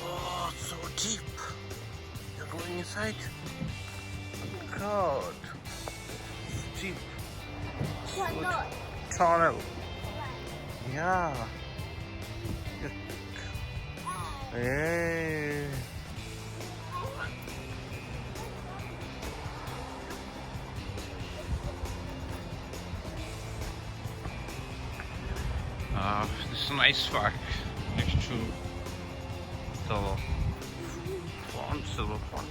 Oh, so deep. You're going inside? God. Deep. Tunnel. Yeah. Hey. This is a nice park next to the pond, silver pond.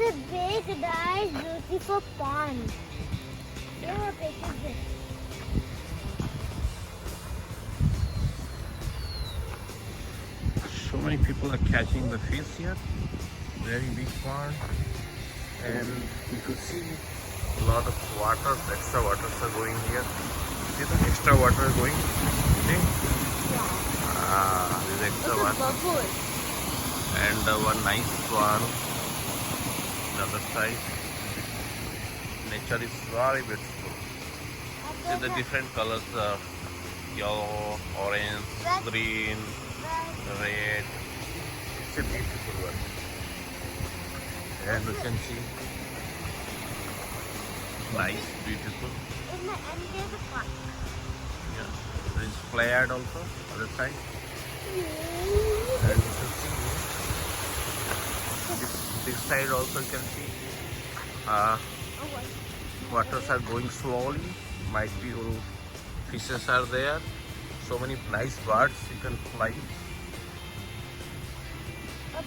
A big, nice, beautiful pond. Look how big is this? So many people are catching the fish here. Very big pond, and you could see a lot of water, extra waters are going here. See the extra water going? See? Yeah. This extra It's a water. bubble. And one nice one the other side. Nature is very beautiful. See the different colors of yellow, orange, green, red. It's a beautiful one. And you can see nice, beautiful. And there's a park. Yeah. There is flared also other side. And you can see this side also you can see waters are going slowly. Might be fishes are there. So many nice birds you can fly. What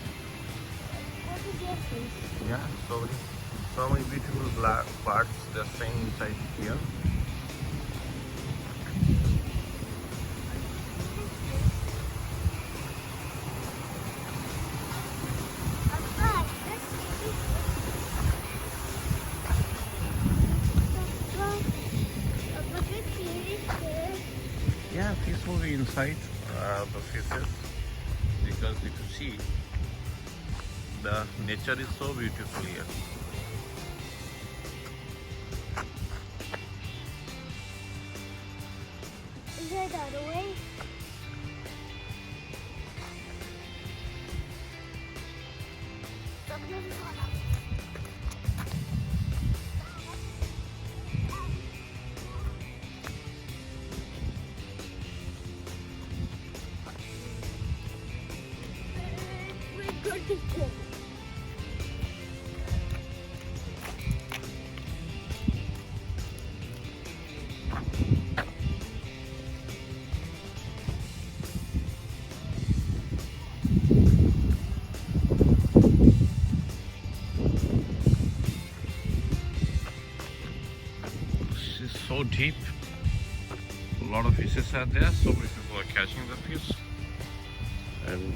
is the fish. Yeah, so many beautiful black parts they're staying inside here. Papa, this fish. Papa, this fish there. Yeah, fish will be inside the fishes because if you see, the nature is so beautiful here. Is there the other way? We're good to go. This is so deep. A lot of fishes are there, so many people are catching the fish. And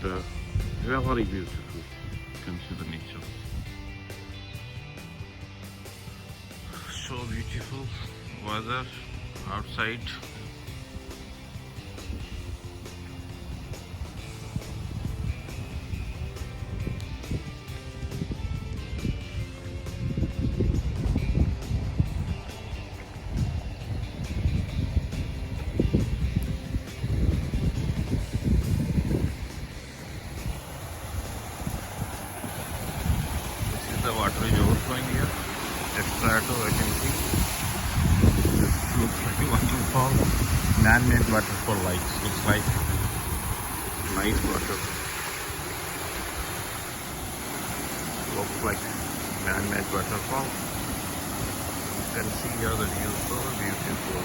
very beautiful. You can see the nature. So beautiful weather outside. The water is overflowing here. Extra to I can see. Looks like a waterfall. Man-made waterfall looks like nice water. Looks like man-made waterfall. You can see here the view so beautiful.